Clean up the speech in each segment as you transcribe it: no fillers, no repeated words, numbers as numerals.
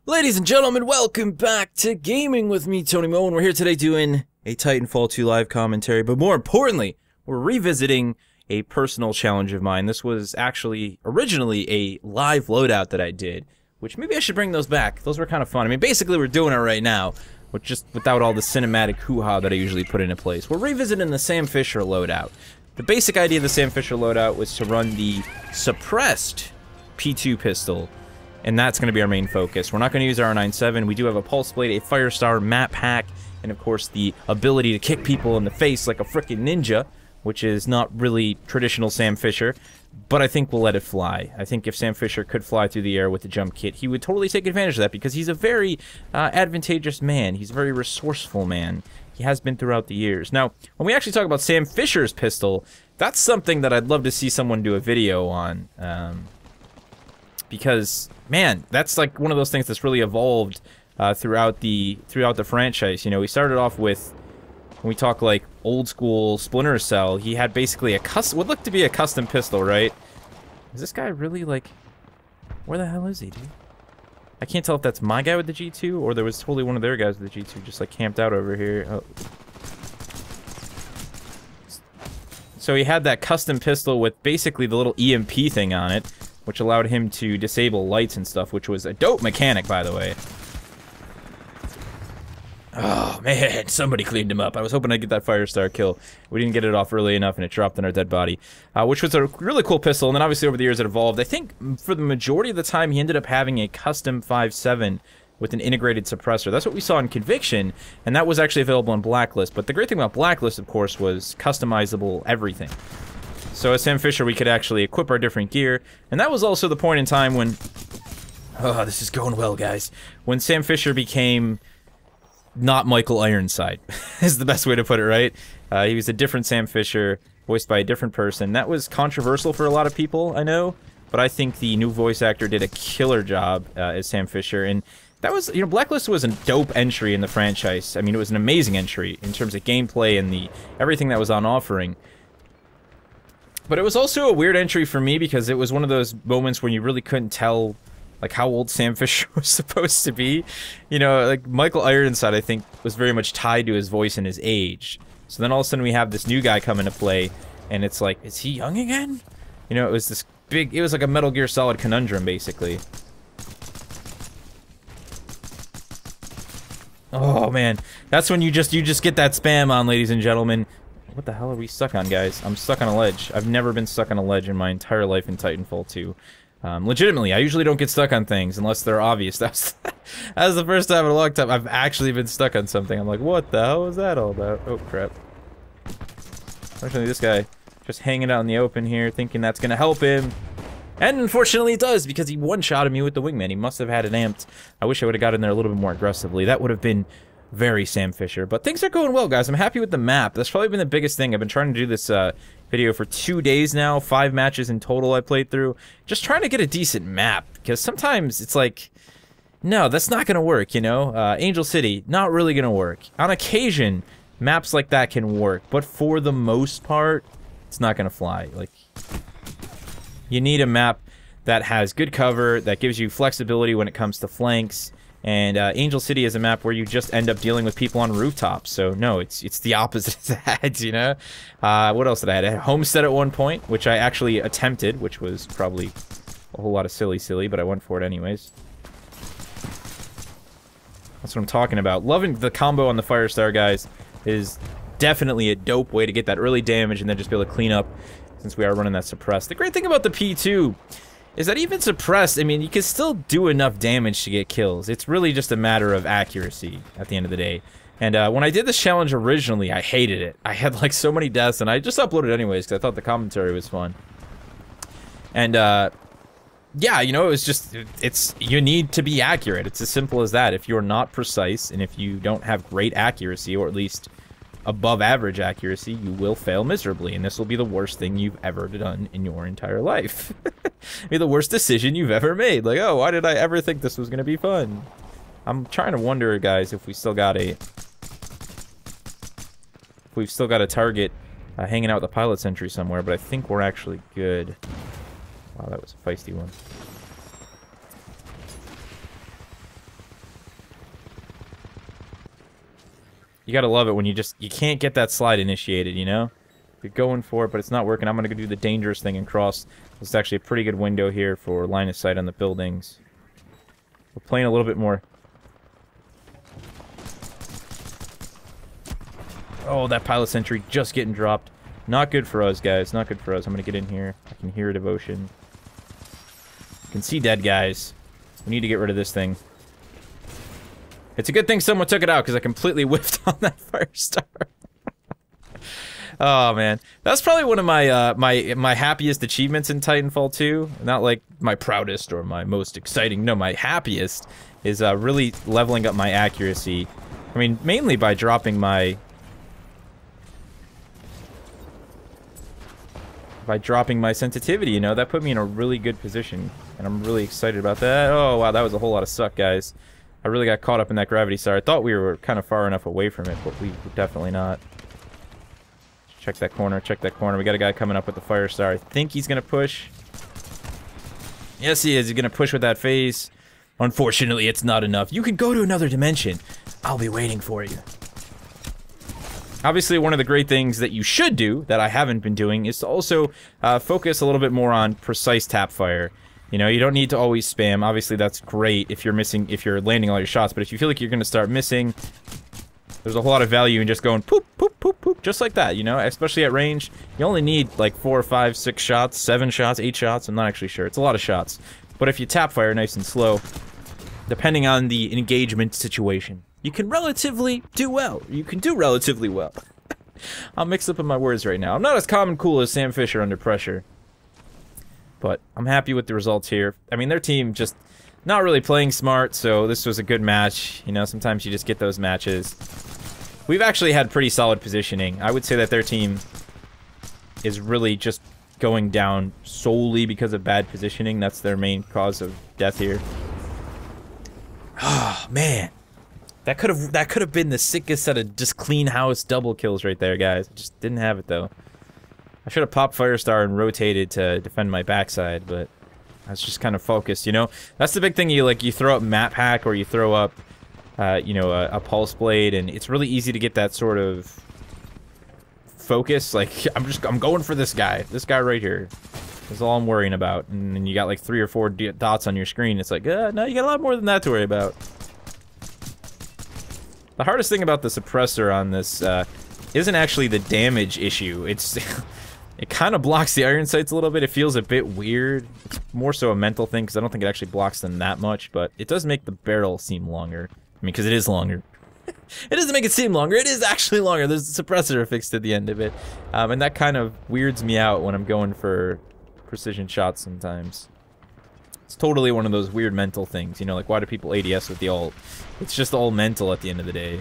Ladies and gentlemen, welcome back to Gaming with me, Tony Mo, and we're here today doing a Titanfall 2 live commentary, but more importantly, we're revisiting a personal challenge of mine. This was actually originally a live loadout that I did, which maybe I should bring those back. Those were kind of fun. I mean, basically we're doing it right now, but just without all the cinematic hoo-ha that I usually put into place. We're revisiting the Sam Fisher loadout. The basic idea of the Sam Fisher loadout was to run the suppressed P2 pistol, and that's going to be our main focus. We're not going to use our R97. We do have a Pulse Blade, a Firestar, map hack, and of course the ability to kick people in the face like a frickin' ninja, which is not really traditional Sam Fisher, but I think we'll let it fly. I think if Sam Fisher could fly through the air with the jump kit, he would totally take advantage of that because he's a very advantageous man. He's a very resourceful man. He has been throughout the years. Now, when we actually talk about Sam Fisher's pistol, that's something that I'd love to see someone do a video on. Because, man, that's like one of those things that's really evolved throughout the franchise. You know, we started off with, when we talk like old school Splinter Cell, he had basically a what looked to be a custom pistol, right? Is this guy really like, where the hell is he, dude? I can't tell if that's my guy with the G2 or there was totally one of their guys with the G2 just like camped out over here. Oh. So he had that custom pistol with basically the little EMP thing on it, which allowed him to disable lights and stuff, which was a dope mechanic, by the way. Oh, man, somebody cleaned him up. I was hoping I'd get that Firestar kill. We didn't get it off early enough, and it dropped on our dead body, which was a really cool pistol, and then obviously over the years it evolved. I think for the majority of the time, he ended up having a custom 5.7 with an integrated suppressor. That's what we saw in Conviction, and that was actually available in Blacklist. But the great thing about Blacklist, of course, was customizable everything. So as Sam Fisher, we could actually equip our different gear, and that was also the point in time when... Oh, this is going well, guys. When Sam Fisher became not Michael Ironside, is the best way to put it, right? He was a different Sam Fisher, voiced by a different person. That was controversial for a lot of people, I know, but I think the new voice actor did a killer job as Sam Fisher, and that was, you know, Blacklist was a dope entry in the franchise. I mean, it was an amazing entry in terms of gameplay and everything that was on offering. But it was also a weird entry for me because it was one of those moments when you really couldn't tell, like, how old Sam Fisher was supposed to be. You know, like, Michael Ironside, I think, was very much tied to his voice and his age. So then all of a sudden we have this new guy come into play, and it's like, is he young again? You know, it was this big, it was like a Metal Gear Solid conundrum, basically. Oh, man. That's when you just get that spam on, ladies and gentlemen. What the hell are we stuck on, guys? I'm stuck on a ledge. I've never been stuck on a ledge in my entire life in Titanfall 2. Legitimately, I usually don't get stuck on things unless they're obvious. That was the first time in a long time I've actually been stuck on something. I'm like, what the hell was that all about? Oh, crap. Fortunately, this guy just hanging out in the open here, thinking that's gonna help him. And unfortunately it does, because he one-shotted me with the wingman. He must have had it amped. I wish I would have got in there a little bit more aggressively. That would have been very Sam Fisher. But things are going well, guys. I'm happy with the map. That's probably been the biggest thing. I've been trying to do this video for 2 days now. 5 matches in total I played through. Just trying to get a decent map. Because sometimes it's like, no, that's not going to work, you know? Angel City, not really going to work. On occasion, maps like that can work. But for the most part, it's not going to fly. Like, you need a map that has good cover, that gives you flexibility when it comes to flanks. And Angel City is a map where you just end up dealing with people on rooftops. So no, it's the opposite of that, you know? What else did I have? I had Homestead at one point, which I actually attempted, which was probably a whole lot of silly, but I went for it anyways. That's what I'm talking about. Loving the combo on the Firestar, guys, is definitely a dope way to get that early damage and then just be able to clean up since we are running that suppressed. The great thing about the P2 is that even suppressed, I mean, you can still do enough damage to get kills. It's really just a matter of accuracy at the end of the day. And when I did this challenge originally, I hated it. I had like so many deaths, and I just uploaded anyways because I thought the commentary was fun. And yeah, you know, it was just, you need to be accurate. It's as simple as that. If you're not precise, and if you don't have great accuracy, or at least above average accuracy, you will fail miserably, and this will be the worst thing you've ever done in your entire life. Be the worst decision you've ever made. Like, oh, why did I ever think this was gonna be fun? I'm trying to wonder, guys, if we've still got a target hanging out with the pilot sentry somewhere, but I think we're actually good. Wow, that was a feisty one. You gotta love it when you can't get that slide initiated, you know? You're going for it, but it's not working. I'm gonna go do the dangerous thing and cross. It's actually a pretty good window here for line of sight on the buildings. We're playing a little bit more. Oh, that pilot sentry just getting dropped. Not good for us, guys. Not good for us. I'm gonna get in here. I can hear a devotion. I can see dead guys. We need to get rid of this thing. It's a good thing someone took it out, because I completely whiffed on that fire star. Oh, man. That's probably one of my, my happiest achievements in Titanfall 2. Not, like, my proudest or my most exciting. No, my happiest is really leveling up my accuracy. I mean, mainly by dropping my... sensitivity, you know? That put me in a really good position, and I'm really excited about that. Oh, wow, that was a whole lot of suck, guys. I really got caught up in that gravity star. I thought we were kind of far enough away from it, but we were definitely not. Check that corner, check that corner. We got a guy coming up with the fire star. I think he's going to push. Yes, he is. He's going to push with that phase. Unfortunately, it's not enough. You can go to another dimension. I'll be waiting for you. Obviously, one of the great things that you should do, that I haven't been doing, is to also focus a little bit more on precise tap fire. You know, you don't need to always spam. Obviously, that's great if you're landing all your shots, but if you feel like you're going to start missing, there's a whole lot of value in just going poop, poop, poop, poop, just like that, you know? Especially at range, you only need like 4, 5, 6 shots, 7 shots, 8 shots, I'm not actually sure. It's a lot of shots. But if you tap fire nice and slow, depending on the engagement situation, you can relatively do well. You can do relatively well. I'm mixed up in my words right now. I'm not as calm and cool as Sam Fisher under pressure. But I'm happy with the results here. I mean, their team just not really playing smart, so this was a good match. You know, sometimes you just get those matches. We've actually had pretty solid positioning. I would say that their team is really just going down solely because of bad positioning. That's their main cause of death here. Oh, man. That could have been the sickest set of just clean house double kills right there, guys. I just didn't have it, though. I should have popped Firestar and rotated to defend my backside, but I was just kind of focused, you know? That's the big thing, you throw up Map Hack or you throw up, you know, a Pulse Blade, and it's really easy to get that sort of focus. Like, I'm going for this guy right here. That's all I'm worrying about. And then you got like 3 or 4 dots on your screen. It's like, no, you got a lot more than that to worry about. The hardest thing about the suppressor on this isn't actually the damage issue. It's... It kind of blocks the iron sights a little bit. It feels a bit weird. It's more so a mental thing, because I don't think it actually blocks them that much, but it does make the barrel seem longer. I mean, because it is longer. It doesn't make it seem longer. It is actually longer. There's a suppressor affixed at the end of it. And that kind of weirds me out when I'm going for precision shots sometimes. It's totally one of those weird mental things. You know, like, why do people ADS with the ult? It's just all mental at the end of the day.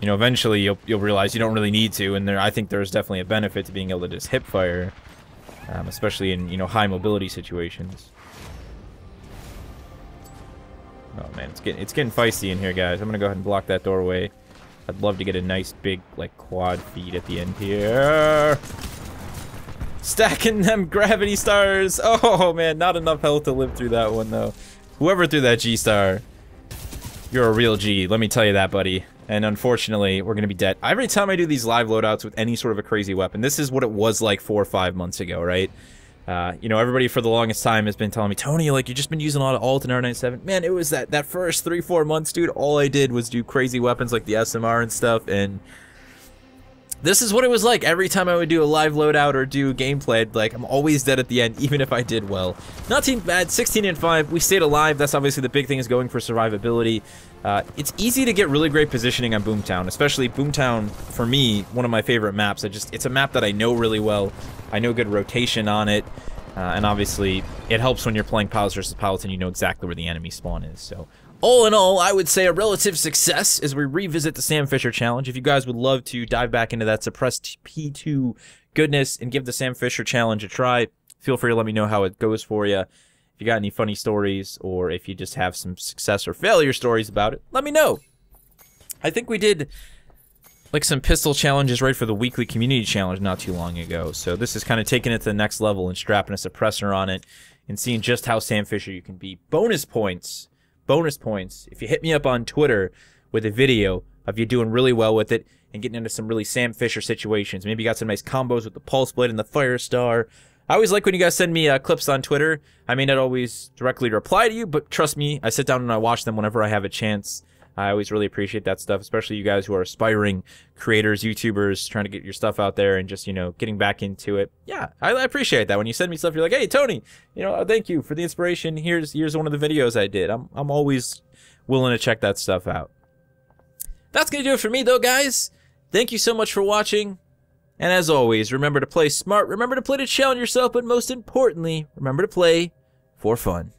You know, eventually you'll realize you don't really need to, and I think there's definitely a benefit to being able to just hip fire, especially in, you know, high mobility situations. Oh man, it's getting feisty in here, guys. I'm gonna go ahead and block that doorway. I'd love to get a nice big like quad feed at the end here. Stacking them gravity stars. Oh man, not enough health to live through that one though. Whoever threw that G star, you're a real G. Let me tell you that, buddy. And unfortunately, we're gonna be dead. Every time I do these live loadouts with any sort of a crazy weapon, this is what it was like 4 or 5 months ago, right? You know, everybody for the longest time has been telling me, Tony, like, you've just been using a lot of alt and R97. Man, it was that first 3-4 months, dude, all I did was do crazy weapons like the SMR and stuff, and this is what it was like every time I would do a live loadout or do gameplay. Like, I'm always dead at the end, even if I did well. Not too bad, 16-5, we stayed alive. That's obviously the big thing, is going for survivability. It's easy to get really great positioning on Boomtown, especially Boomtown, for me, one of my favorite maps. It's a map that I know really well. I know good rotation on it, and obviously, it helps when you're playing pilots versus pilots and you know exactly where the enemy spawn is. So, all in all, I would say a relative success as we revisit the Sam Fisher challenge. If you guys would love to dive back into that suppressed P2 goodness and give the Sam Fisher challenge a try, feel free to let me know how it goes for you. If you got any funny stories, or if you just have some success or failure stories about it, let me know. I think we did like some pistol challenges right for the weekly community challenge not too long ago. So this is kind of taking it to the next level and strapping a suppressor on it and seeing just how Sam Fisher you can be. Bonus points. Bonus points. If you hit me up on Twitter with a video of you doing really well with it and getting into some really Sam Fisher situations. Maybe you got some nice combos with the Pulse Blade and the Fire Star. I always like when you guys send me clips on Twitter. I may not always directly reply to you, but trust me, I sit down and I watch them whenever I have a chance. I always really appreciate that stuff, especially you guys who are aspiring creators, YouTubers, trying to get your stuff out there and just, you know, getting back into it. Yeah, I appreciate that. When you send me stuff, you're like, hey, Tony, you know, thank you for the inspiration. Here's one of the videos I did. I'm always willing to check that stuff out. That's going to do it for me, though, guys. Thank you so much for watching. And as always, remember to play smart, remember to play to challenge yourself, but most importantly, remember to play for fun.